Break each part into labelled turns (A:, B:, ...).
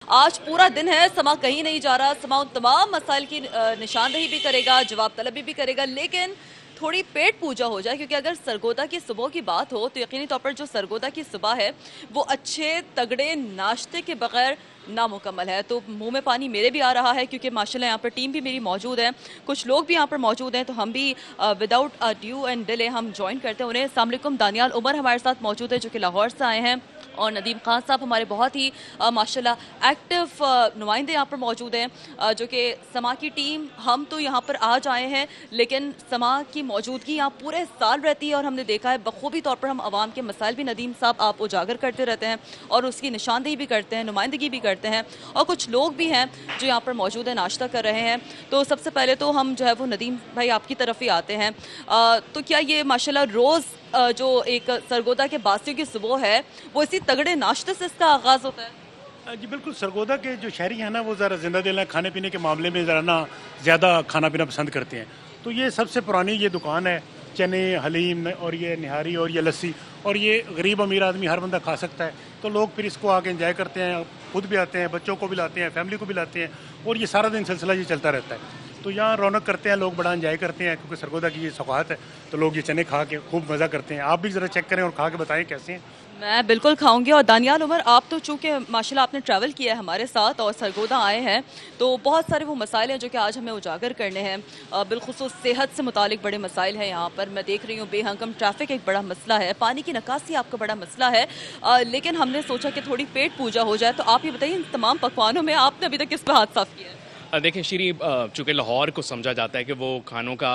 A: आज पूरा दिन है, समा कहीं नहीं जा रहा। समा उन तमाम मसाइल की निशानदेही भी करेगा, जवाब तलबी भी करेगा, लेकिन थोड़ी पेट पूजा हो जाए, क्योंकि अगर सरगोदा की सुबह की बात हो तो यकीनी तौर पर जो सरगोदा की सुबह है वो अच्छे तगड़े नाश्ते के बगैर नामुकम्मल है। तो मुंह में पानी मेरे भी आ रहा है, क्योंकि माशाल्लाह यहाँ पर टीम भी मेरी मौजूद है, कुछ लोग भी यहाँ पर मौजूद हैं। तो हम भी विदाउट ड्यू एंड डिले हम ज्वाइन करते हैं उन्हें। अस्सलाम वालेकुम। दानियाल उमर हमारे साथ मौजूद है जो कि लाहौर से आए हैं, और नदीम खान साहब हमारे बहुत ही माशाल्लाह एक्टिव नुमाइंदे यहाँ पर मौजूद हैं, जो कि समा की टीम। हम तो यहाँ पर आज आए हैं, लेकिन समा की मौजूदगी यहाँ पूरे साल रहती है, और हमने देखा है बखूबी तौर पर हम आवाम के मसाइल भी नदीम साहब आप उजागर करते रहते हैं और उसकी निशानदेही भी करते हैं, नुमाइंदगी भी करते हैं। और कुछ लोग भी हैं जो यहाँ पर मौजूद हैं, नाश्ता कर रहे हैं। तो सबसे पहले तो हम जो है वो नदीम भाई आपकी तरफ ही आते हैं। तो क्या ये माशाल्लाह रोज़ जो एक सरगोदा के बासियों की सुबह है वो इसी तगड़े नाश्ते से इसका आगाज़ होता है?
B: जी बिल्कुल। सरगोदा के जो शहरी हैं ना, वो ज़रा ज़िंदा दिल हैं, खाने पीने के मामले में ज़रा ना ज़्यादा खाना पीना पसंद करते हैं। तो ये सबसे पुरानी ये दुकान है, चने हलीम और ये निहारी और ये लस्सी, और ये गरीब अमीर आदमी हर बंदा खा सकता है। तो लोग फिर इसको आके इंजॉय करते हैं, खुद भी आते हैं, बच्चों को भी लाते हैं, फैमिली को भी लाते हैं, और ये सारा दिन सिलसिला ये चलता रहता है। तो यहाँ रौनक करते हैं लोग, बड़ा इंजॉय करते हैं, क्योंकि सरगोदा की ये सौगात है। तो लोग ये चने खा के खूब मज़ा करते हैं। आप भी ज़रा चेक करें और खा के बताएं कैसे हैं।
A: मैं बिल्कुल खाऊंगी। और दानियाल उमर, आप तो चूंकि माशाल्लाह आपने ट्रैवल किया है हमारे साथ और सरगोदा आए हैं, तो बहुत सारे वो मसाइल हैं जो कि आज हमें उजागर करने हैं। बिलखुसूस सेहत से मुतालिक बड़े मसाइल हैं यहाँ पर। मैं देख रही हूँ बेहंगम ट्रैफिक एक बड़ा मसला है, पानी की निकासी आपका बड़ा मसला है, लेकिन हमने सोचा कि थोड़ी पेट पूजा हो जाए। तो आप ये बताइए, इन तमाम पकवानों में आपने अभी तक किस पर हाथ साफ किया है?
C: देखें श्री, चूँकि लाहौर को समझा जाता है कि वो खानों का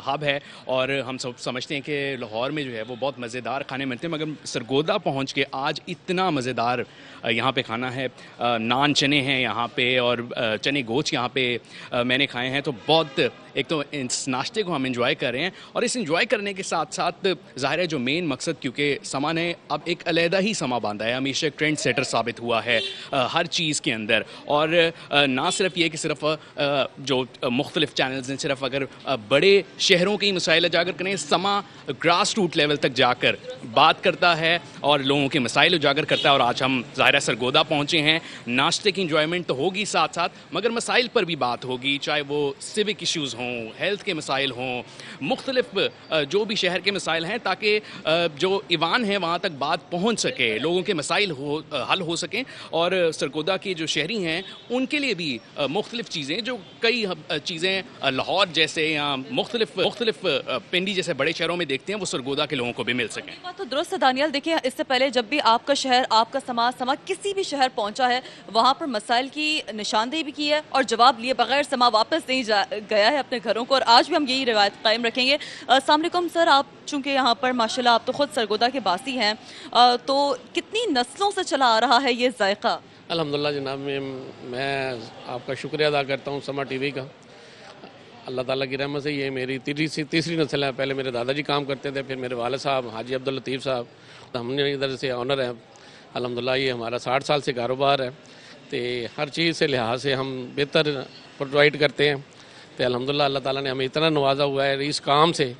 C: हब है, और हम सब समझते हैं कि लाहौर में जो है वो बहुत मज़ेदार खाने मिलते हैं, मगर सरगोदा पहुंच के आज इतना मज़ेदार यहाँ पे खाना है। नान चने हैं यहाँ पे, और चने गोश्त यहाँ पे मैंने खाए हैं। तो बहुत, एक तो इस नाश्ते को हम इंजॉय कर रहे हैं, और इस इंजॉय करने के साथ साथ ज़ाहिर है जो मेन मकसद, क्योंकि समा ने अब एक अलहदा ही समा बांधा है, हमेशा ट्रेंड सेटर साबित हुआ है हर चीज़ के अंदर। और ना सिर्फ ये कि सिर्फ जो मुख्तलिफ चैनल्स हैं, सिर्फ अगर बड़े शहरों के ही मसाइल उजागर करें, समा ग्रास रूट लेवल तक जाकर बात करता है और लोगों के मसाइल उजागर करता है। और आज हम ज़ाहिर सरगोदा पहुँचे हैं, नाश्ते की इंजॉयमेंट तो होगी साथ साथ, मगर मसाइल पर भी बात होगी, चाहे वो सिविक इश्यूज़ हों, हेल्थ के मसाइल हों, मुख्तलिफ जो भी शहर के मसाइल हैं, ताकि जो ईवान है वहाँ तक बात पहुँच सके, लोगों के मसाइल हल हो सकें। और सरगोदा के जो शहरी हैं उनके लिए भी मुख्तलिफ चीज़ें, जो कई चीज़ें लाहौर जैसे या मुख्तलिफ पिंडी जैसे बड़े शहरों में देखते हैं, वो सरगोदा के लोगों को भी मिल सकें।
A: बात तो दुरुस्त है दानियाल। देखिए, इससे पहले जब भी आपका शहर, आपका समा किसी भी शहर पहुंचा है, वहां पर मसाइल की निशानदेही भी की है और जवाब लिए बगैर समा वापस नहीं गया है अपने घरों को, और आज भी हम यही रिवायत कायम रखेंगे। अस्सलाम वालेकुम सर, आप चूंकि यहाँ पर माशाल्लाह आप तो खुद सरगोदा के बासी हैं, तो कितनी नस्लों से चला आ रहा है ये जायका?
D: अल्हम्दुलिल्लाह जनाब, मैं आपका शुक्रिया अदा करता हूँ समा टीवी का। अल्लाह ताला की रहमत से ये मेरी तीसरी नस्ल है। पहले मेरे दादाजी काम करते थे, फिर मेरे वाले साहब हाजी अब्दुल लतीफ़ साहब, तो हमने इधर से ऑनर है। अल्हम्दुलिल्लाह ये हमारा 60 साल से कारोबार है, तो हर चीज़ से लिहाज से हम बेहतर प्रोवाइड करते हैं। तो अल्हम्दुलिल्लाह अल्लाह ताला ने हमें इतना नवाजा हुआ है इस काम से,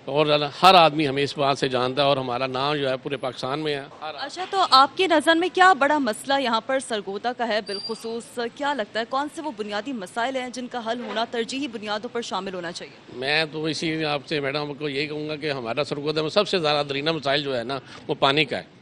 D: और हर आदमी हमें इस बात से जानता है, और हमारा नाम जो है पूरे पाकिस्तान में है।
A: अच्छा, तो आपकी नज़र में क्या बड़ा मसला यहाँ पर सरगोदा का है बिलखुसूस? क्या लगता है कौन से वो बुनियादी मसाइल हैं जिनका हल होना तरजीही बुनियादों पर शामिल होना चाहिए?
D: मैं तो इसी आपसे मैडम को यही कहूँगा कि हमारा सरगोदा में सबसे ज़्यादा दरीना मसाइल जो है ना, वो पानी का है।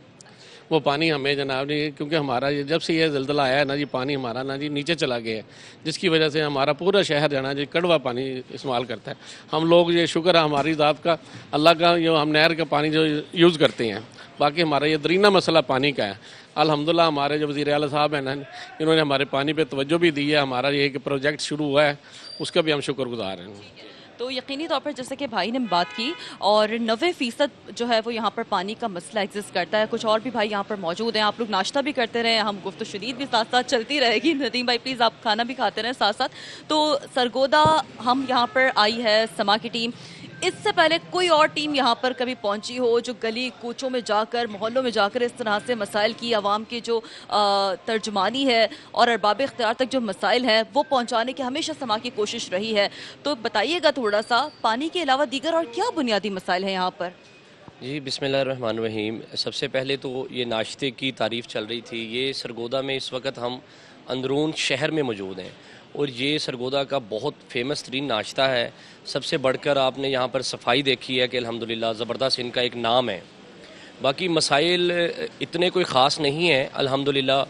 D: वो पानी हमें जनाब जी, क्योंकि हमारा ये जब से ये ज़ल्ज़ला आया है ना जी, पानी हमारा ना जी नीचे चला गया है, जिसकी वजह से हमारा पूरा शहर जो ना जी कड़वा पानी इस्तेमाल करता है। हम लोग, ये शुक्र है हमारी ज़ात का, अल्लाह का, जो हम नहर का पानी जो यूज़ करते हैं। बाकी हमारा ये दरीना मसला पानी का है। अल्हम्दुलिल्लाह हमारे जो वज़ीर आला साहब हैं ना, इन्होंने हमारे पानी पर तवज्जो भी दी है। हमारा ये एक प्रोजेक्ट शुरू हुआ है, उसका भी हम शुक्रगुज़ार हैं।
A: तो यकीनी तौर पर जैसे कि भाई ने बात की, और 90% जो है वो यहाँ पर पानी का मसला एग्जिस्ट करता है। कुछ और भी भाई यहाँ पर मौजूद हैं, आप लोग नाश्ता भी करते रहे, हम गुफ्त शरीद भी साथ साथ चलती रहेगी। नदीम भाई प्लीज़ आप खाना भी खाते रहें साथ साथ। तो सरगोदा हम यहाँ पर आई है समा की टीम, इससे पहले कोई और टीम यहाँ पर कभी पहुंची हो जो गली कूचों में जाकर, मोहल्लों में जाकर इस तरह से मसाइल की, आवाम की जो तर्जुमानी है और अरबाब इख्तियार तक जो मसाइल हैं वो पहुंचाने की हमेशा समा की कोशिश रही है? तो बताइएगा थोड़ा सा, पानी के अलावा दीगर और क्या बुनियादी मसाइल हैं यहाँ पर?
E: जी बिस्मिल्लाहिर्रहमानिर्रहीम। सबसे पहले तो ये नाश्ते की तारीफ़ चल रही थी, ये सरगोदा में इस वक्त हम अंदरून शहर में मौजूद हैं और ये सरगोदा का बहुत फेमस तरीन नाश्ता है। सबसे बढ़कर आपने यहाँ पर सफाई देखी है कि अल्हम्दुलिल्लाह ज़बरदस्त इनका एक नाम है। बाकी मसाइल इतने कोई ख़ास नहीं है अल्हम्दुलिल्लाह।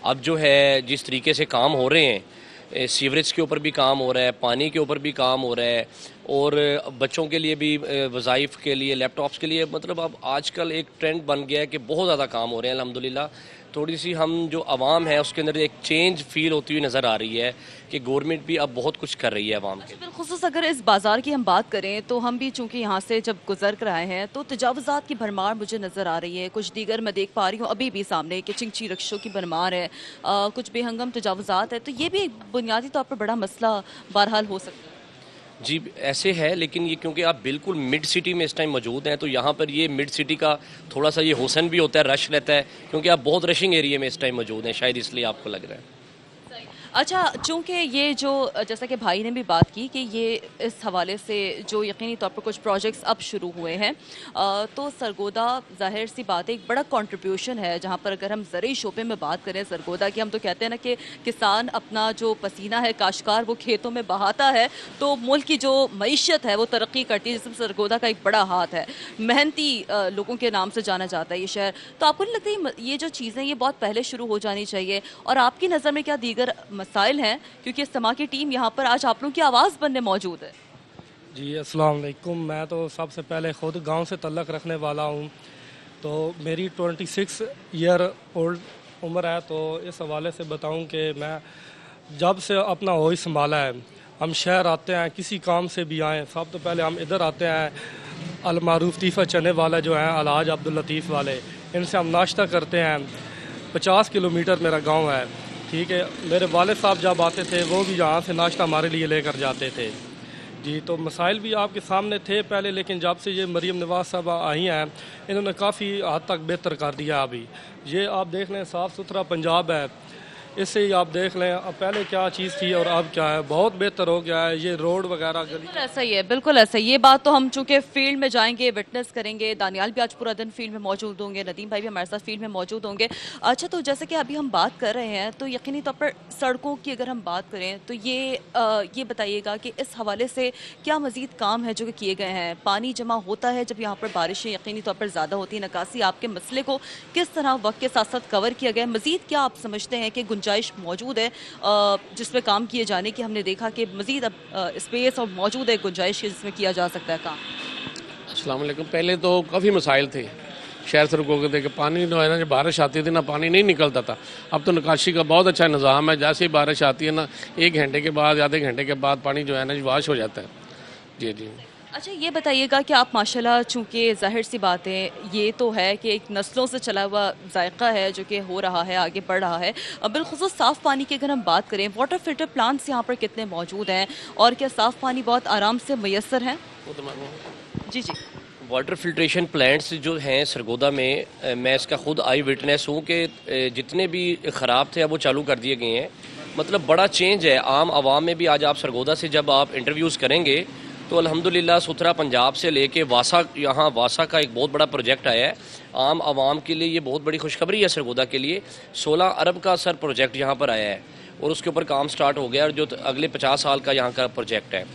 E: अब जो है जिस तरीके से काम हो रहे हैं, सीवरेज के ऊपर भी काम हो रहा है, पानी के ऊपर भी काम हो रहा है और बच्चों के लिए भी वज़ाइफ के लिए, लैपटॉप्स के लिए, मतलब अब आजकल एक ट्रेंड बन गया है कि बहुत ज़्यादा काम हो रहे हैं अल्हम्दुलिल्लाह। थोड़ी सी हम जो आवाम है उसके अंदर एक चेंज फील होती हुई नज़र आ रही है कि गवर्नमेंट भी अब बहुत कुछ कर रही है आवाम के।
A: बिलखुसूस अगर इस बाज़ार की हम बात करें तो हम भी चूंकि यहाँ से जब गुजर कर आए हैं तो तजावुज़ात की भरमार मुझे नज़र आ रही है। कुछ दीगर मैं देख पा रही हूँ अभी भी सामने कि चिंची रक्षों की भरमार है, कुछ बेहंगम तजावुज़ात है, तो ये भी एक बुनियादी तौर पर बड़ा मसला बहरहाल हो सकता है।
E: जी ऐसे है, लेकिन ये क्योंकि आप बिल्कुल मिड सिटी में इस टाइम मौजूद हैं तो यहाँ पर ये मिड सिटी का थोड़ा सा ये हुसन भी होता है, रश रहता है क्योंकि आप बहुत रशिंग एरिया में इस टाइम मौजूद हैं, शायद इसलिए आपको लग रहा है।
A: अच्छा, चूंकि ये जो जैसा कि भाई ने भी बात की कि ये इस हवाले से जो यकीनी तौर पर कुछ प्रोजेक्ट्स अब शुरू हुए हैं, तो सरगोदा ज़ाहिर सी बात है एक बड़ा कंट्रीब्यूशन है। जहाँ पर अगर हम ज़रूरी शोबे में बात करें सरगोदा की, हम तो कहते हैं ना कि किसान अपना जो पसीना है, काश्तकार वो खेतों में बहाता है तो मुल्क की जो मईशत है वो तरक्की करती है, जिसमें सरगोदा का एक बड़ा हाथ है। मेहनती लोगों के नाम से जाना जाता है ये शहर। तो आपको नहीं लगता ये जो चीज़ें ये बहुत पहले शुरू हो जानी चाहिए? और आपकी नज़र में क्या दीगर मसाइल हैं, क्योंकि इस्तेमा की टीम यहाँ पर आज आप लोगों की आवाज़ बनने मौजूद है?
F: जी अस्सलाम वालेकुम। मैं तो सबसे पहले ख़ुद गांव से तल्लक़ रखने वाला हूँ, तो मेरी 26 ईयर ओल्ड उम्र है। तो इस हवाले से बताऊँ कि मैं जब से अपना होश संभाला है, हम शहर आते हैं किसी काम से भी आएँ, सब तो पहले हम इधर आते हैं अलमारूफ तीफ़ा चने वाला जो है अलहाज अब्दुल लतीफ़ वाले, इनसे हम नाश्ता करते हैं। 50 किलोमीटर मेरा गांव है, ठीक है। मेरे वालिद साहब जब आते थे वो भी यहाँ से नाश्ता हमारे लिए लेकर जाते थे। जी, तो मसाइल भी आपके सामने थे पहले, लेकिन जब से ये मरीम नवाज साहब आई हैं इन्होंने काफ़ी हद तक बेहतर कर दिया। अभी ये आप देख लें साफ़ सुथरा पंजाब है, इससे ही आप देख लें अब पहले क्या चीज़ थी और अब क्या है, बहुत बेहतर हो गया है। ये रोड वगैरह गली
A: ऐसा ही है, बिल्कुल ऐसा ही। ये बात तो हम चूंकि फील्ड में जाएंगे, विटनेस करेंगे। दानियाल भी आज पूरा दिन फील्ड में मौजूद होंगे, नदीम भाई भी हमारे साथ फील्ड में मौजूद होंगे। अच्छा, तो जैसे कि अभी हम बात कर रहे हैं तो यकीनी तौर पर सड़कों की अगर हम बात करें तो ये बताइएगा कि इस हवाले से क्या मज़ीद काम है जो कि किए गए हैं? पानी जमा होता है जब यहाँ पर बारिशें यकीनी तौर पर ज़्यादा होती है, निकासी आपके मसले को किस तरह वक्त के साथ साथ कवर किया गया? मज़ीद क्या आप समझते हैं कि गुंजाइश मौजूद है जिसमें काम किए जाने की? हमने देखा कि मज़ीद अब स्पेस और मौजूद है गुंजाइश जिसमें किया जा सकता है काम।
D: अस्सलाम वालेकुम। पहले तो काफ़ी मसाइल थे शहर सरगोदा के, पानी जो है ना, जब बारिश आती थी ना पानी नहीं निकलता था। अब तो निकासी का बहुत अच्छा निज़ाम है, जैसे ही बारिश आती है ना 1 घंटे के बाद, आधे घंटे के बाद पानी जो है ना वाश हो जाता है। जी जी।
A: अच्छा, ये बताइएगा कि आप माशाल्लाह, चूँकि ज़ाहिर सी बात है ये तो है कि एक नस्लों से चला हुआ जायका है जो कि हो रहा है, आगे बढ़ रहा है। बिलखुसूस साफ़ पानी की अगर हम बात करें, वाटर फिल्टर प्लांट्स यहाँ पर कितने मौजूद हैं और क्या साफ़ पानी बहुत आराम से मैसर है? जी जी।
E: वाटर फिल्ट्रेशन प्लांट्स जो हैं सरगोदा में, मैं इसका खुद आई विटनेस हूँ कि जितने भी ख़राब थे अब वो चालू कर दिए गए हैं। मतलब बड़ा चेंज है आम आवाम में भी। आज आप सरगोदा से जब आप इंटरव्यूज़ करेंगे तो अल्हम्दुलिल्लाह सुथरा पंजाब से लेके वासा, यहाँ वासा का एक बहुत बड़ा प्रोजेक्ट आया है आम आवाम के लिए। ये बहुत बड़ी खुशखबरी है सरगोदा के लिए। 16 अरब का सर प्रोजेक्ट यहाँ पर आया है और उसके ऊपर काम स्टार्ट हो गया और जो अगले 50 साल का यहाँ का प्रोजेक्ट है।